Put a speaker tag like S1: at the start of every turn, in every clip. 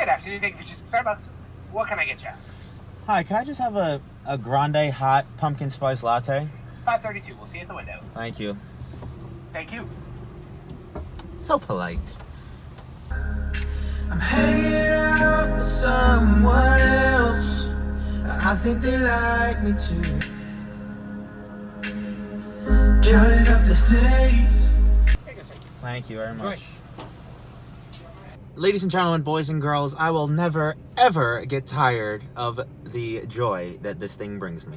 S1: Good afternoon, thank you for Starbucks. What can I get you?
S2: Hi, can I just have a grande hot pumpkin spice latte?
S1: 532. We'll see you at the window.
S2: Thank you.
S1: Thank you.
S2: So polite.
S3: I'm hanging out with someone else. I think they like me too. Counting up the days.
S1: There you go, sir.
S2: Thank you very much.
S1: Enjoy.
S2: Ladies and gentlemen, boys and girls, I will never, ever get tired of the joy that this thing brings me.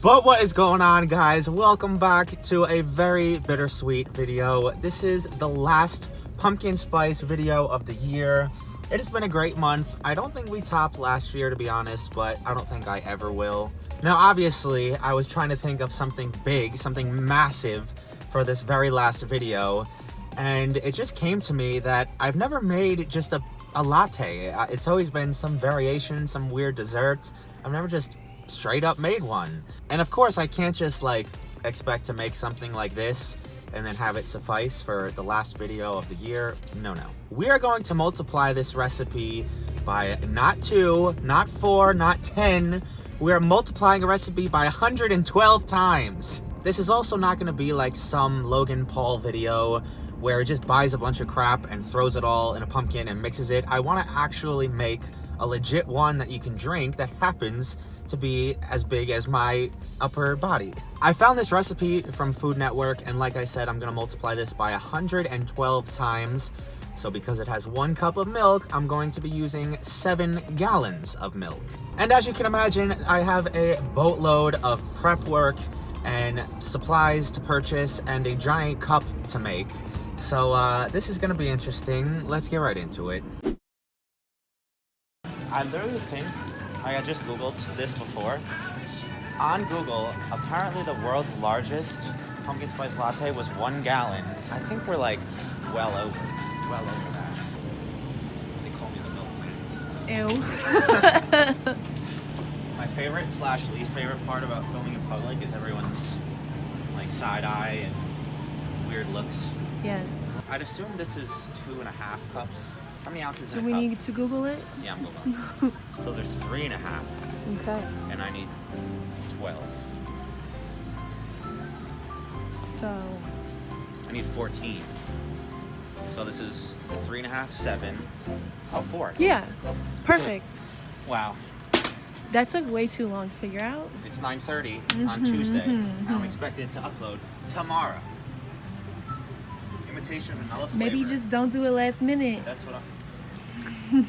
S2: But what is going on, guys? Welcome back to a very bittersweet video. This is the last pumpkin spice video of the year. It has been a great month. I don't think we topped last year, to be honest, but I don't think I ever will. Now, obviously, I was trying to think of something big, something massive for this very last video. And it just came to me that I've never made just a latte. It's always been some variation, some weird dessert. I've never just straight up made one. And of course, I can't just like expect to make something like this and then have it suffice for the last video of the year. No. We are going to multiply this recipe by not 2, not 4, not 10. We are multiplying a recipe by 112 times. This is also not going to be like some Logan Paul video where he just buys a bunch of crap and throws it all in a pumpkin and mixes it. I want to actually make a legit one that you can drink that happens to be as big as my upper body. I found this recipe from Food Network, and like I said, I'm going to multiply this by 112 times. So because it has 1 cup of milk, I'm going to be using 7 gallons of milk. And as you can imagine, I have a boatload of prep work and supplies to purchase and a giant cup to make. So this is gonna be interesting. Let's get right into it. I literally think, I just Googled this before. On Google, apparently the world's largest pumpkin spice latte was 1 gallon. I think we're like well over that. They call me the milkman.
S4: Ew.
S2: My favorite / least favorite part about filming in public is everyone's like side eye and weird looks.
S4: Yes.
S2: I'd assume this is 2.5 cups. How many ounces
S4: Do
S2: in a
S4: we
S2: cup?
S4: need to Google it?
S2: Yeah, I'm Googling. So there's 3.5,
S4: Okay.
S2: and I need 12.
S4: So.
S2: I need 14. So this is 3.5, 7. Oh, 4.
S4: Yeah, it's perfect.
S2: Wow.
S4: That took way too long to figure out.
S2: It's 9:30 on Tuesday, and I'm expected to upload tomorrow. Imitation vanilla flavor.
S4: Maybe just don't do it last minute.
S2: That's what I'm... Give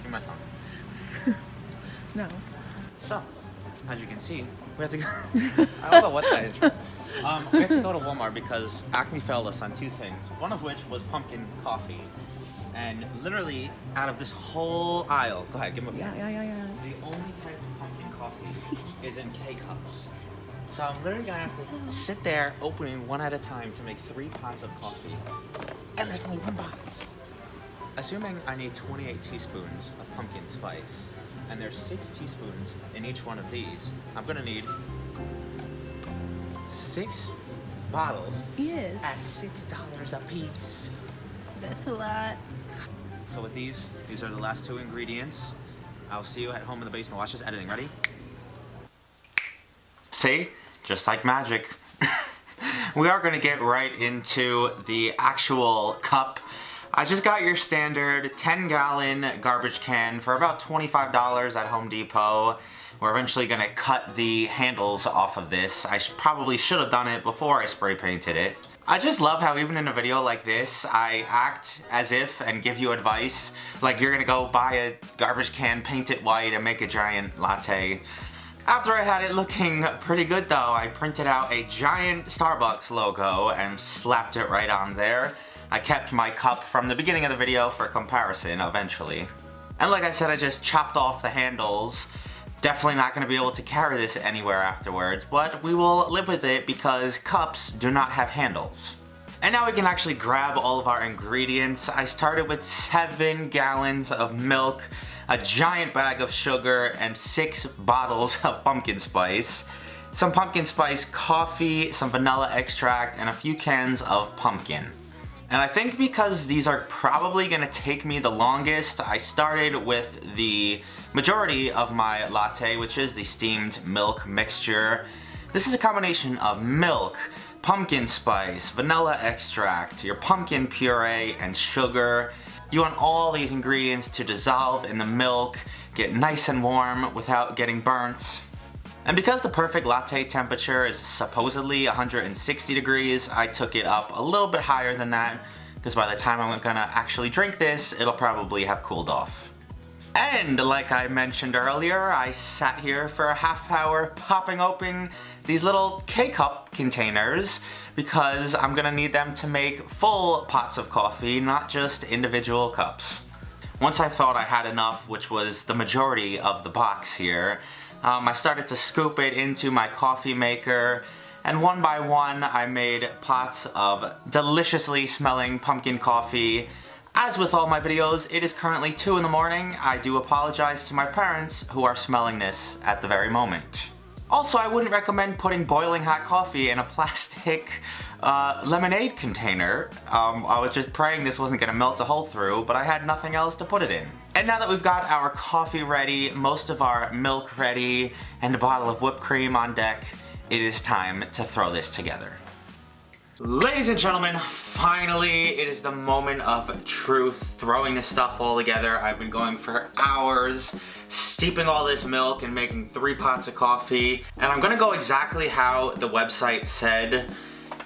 S2: me my phone.
S4: No.
S2: So, as you can see, we have to go... I don't know what that is. We had to go to Walmart because Acme failed us on 2 things. One of which was pumpkin coffee. And literally, out of this whole aisle... Go ahead, give me a...
S4: Yeah.
S2: The only type of pumpkin coffee is in K-cups. So I'm literally gonna have to sit there opening one at a time to make 3 pots of coffee. And there's only 1 box. Assuming I need 28 teaspoons of pumpkin spice, and there's 6 teaspoons in each one of these, I'm gonna need 6 bottles
S4: Yes.
S2: at $6 a piece.
S4: That's a lot.
S2: So with these are the last 2 ingredients. I'll see you at home in the basement. Watch this editing. Ready? See? Just like magic. We are going to get right into the actual cup. I just got your standard 10-gallon garbage can for about $25 at Home Depot. We're eventually going to cut the handles off of this. I probably should have done it before I spray painted it. I just love how even in a video like this, I act as if and give you advice. Like you're gonna go buy a garbage can, paint it white, and make a giant latte. After I had it looking pretty good though, I printed out a giant Starbucks logo and slapped it right on there. I kept my cup from the beginning of the video for comparison eventually. And like I said, I just chopped off the handles. Definitely not going to be able to carry this anywhere afterwards, but we will live with it because cups do not have handles. And now we can actually grab all of our ingredients. I started with 7 gallons of milk, a giant bag of sugar, and 6 bottles of pumpkin spice, some pumpkin spice coffee, some vanilla extract, and a few cans of pumpkin. And I think because these are probably gonna take me the longest, I started with the majority of my latte, which is the steamed milk mixture. This is a combination of milk, pumpkin spice, vanilla extract, your pumpkin puree, and sugar. You want all these ingredients to dissolve in the milk, get nice and warm without getting burnt. And because the perfect latte temperature is supposedly 160 degrees, I took it up a little bit higher than that, because by the time I'm gonna actually drink this, it'll probably have cooled off. And like I mentioned earlier, I sat here for a half hour popping open these little K-cup containers because I'm gonna need them to make full pots of coffee, not just individual cups. Once I thought I had enough, which was the majority of the box here, I started to scoop it into my coffee maker, and one by one I made pots of deliciously smelling pumpkin coffee. As with all my videos, it is currently 2 in the morning. I do apologize to my parents who are smelling this at the very moment. Also, I wouldn't recommend putting boiling hot coffee in a plastic lemonade container. I was just praying this wasn't gonna melt a hole through, but I had nothing else to put it in. And now that we've got our coffee ready, most of our milk ready, and a bottle of whipped cream on deck, it is time to throw this together. Ladies and gentlemen, finally it is the moment of truth, throwing this stuff all together. I've been going for hours, steeping all this milk and making 3 pots of coffee, and I'm gonna go exactly how the website said.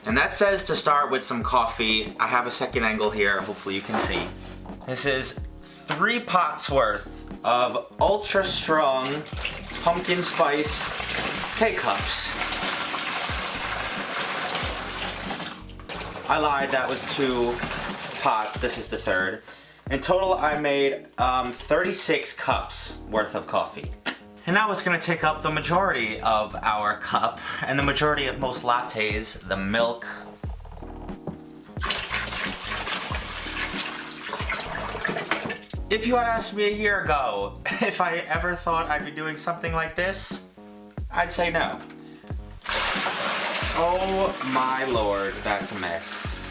S2: And that says to start with some coffee. I have a second angle here, hopefully you can see. This is 3 pots worth of ultra strong pumpkin spice K-cups. I lied, that was 2 pots, this is the 3rd. In total I made 36 cups worth of coffee. And now it's gonna take up the majority of our cup, and the majority of most lattes, the milk. If you had asked me a year ago if I ever thought I'd be doing something like this, I'd say no. Oh my lord, that's a mess.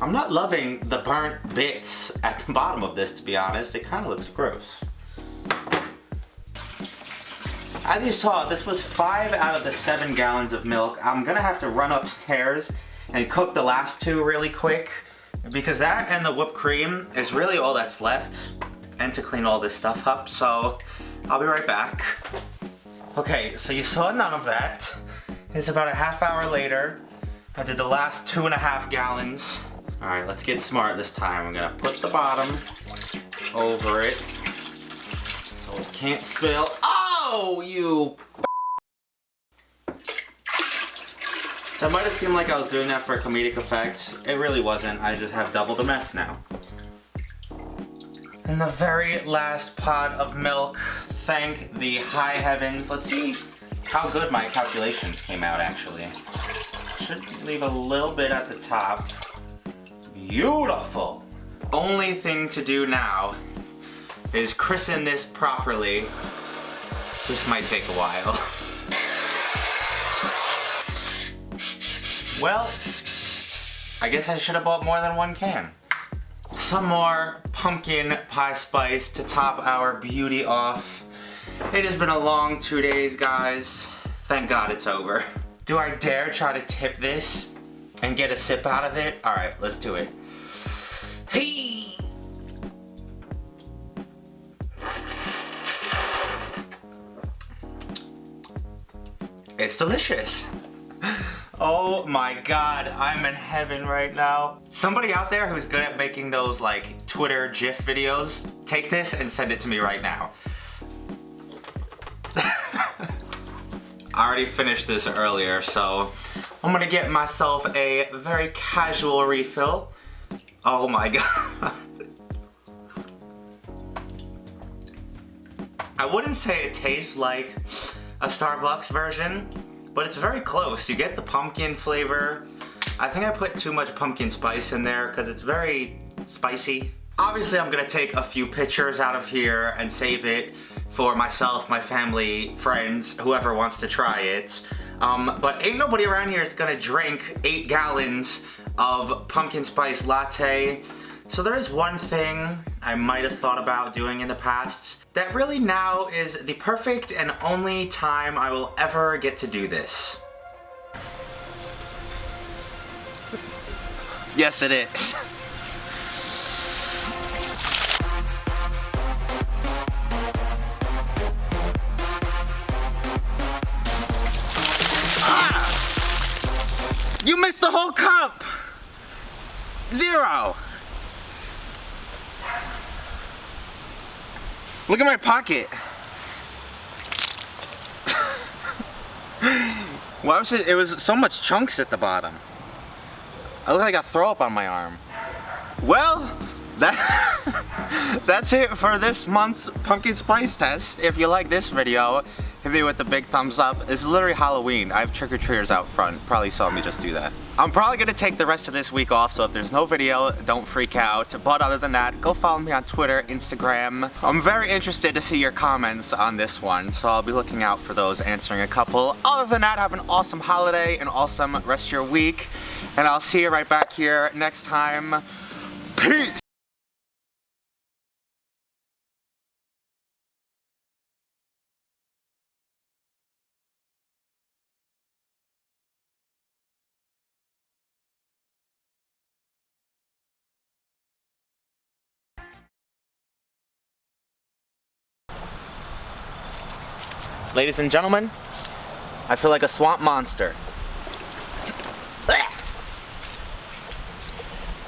S2: I'm not loving the burnt bits at the bottom of this, to be honest. It kind of looks gross. As you saw, this was 5 out of the 7 gallons of milk. I'm gonna have to run upstairs and cook the last 2 really quick, because that and the whipped cream is really all that's left, and to clean all this stuff up, so I'll be right back. Okay, so you saw none of that. It's about a half hour later. I did the last 2.5 gallons. All right, let's get smart this time. I'm gonna put the bottom over it so it can't spill. Oh, you! That might have seemed like I was doing that for a comedic effect. It really wasn't. I just have double the mess now. And the very last pot of milk. Thank the high heavens. Let's see how good my calculations came out, actually. Should leave a little bit at the top. Beautiful. Only thing to do now is christen this properly. This might take a while. Well, I guess I should have bought more than 1 can. Some more pumpkin pie spice to top our beauty off. It has been a long 2 days, guys. Thank God it's over. Do I dare try to tip this and get a sip out of it? All right, let's do it. Hey! It's delicious. Oh my God, I'm in heaven right now. Somebody out there who's good at making those like Twitter GIF videos, take this and send it to me right now. I already finished this earlier, so I'm gonna get myself a very casual refill. Oh my God. I wouldn't say it tastes like a Starbucks version, but it's very close. You get the pumpkin flavor. I think I put too much pumpkin spice in there because it's very spicy. Obviously, I'm gonna take a few pictures out of here and save it for myself, my family, friends, whoever wants to try it. But ain't nobody around here is gonna drink 8 gallons of pumpkin spice latte. So there is one thing I might have thought about doing in the past that really now is the perfect and only time I will ever get to do this. Yes, it is. You missed the whole cup! 0! Look at my pocket. Why was it was so much chunks at the bottom. I look like I got throw up on my arm. Well, that's it for this month's pumpkin spice test. If you like this video, hit me with the big thumbs up. It's literally Halloween. I have trick-or-treaters out front. Probably saw me just do that. I'm probably gonna take the rest of this week off, so if there's no video, don't freak out. But other than that, go follow me on Twitter, Instagram. I'm very interested to see your comments on this one, so I'll be looking out for those, answering a couple. Other than that, have an awesome holiday, an awesome rest of your week, and I'll see you right back here next time. Peace! Ladies and gentlemen, I feel like a swamp monster.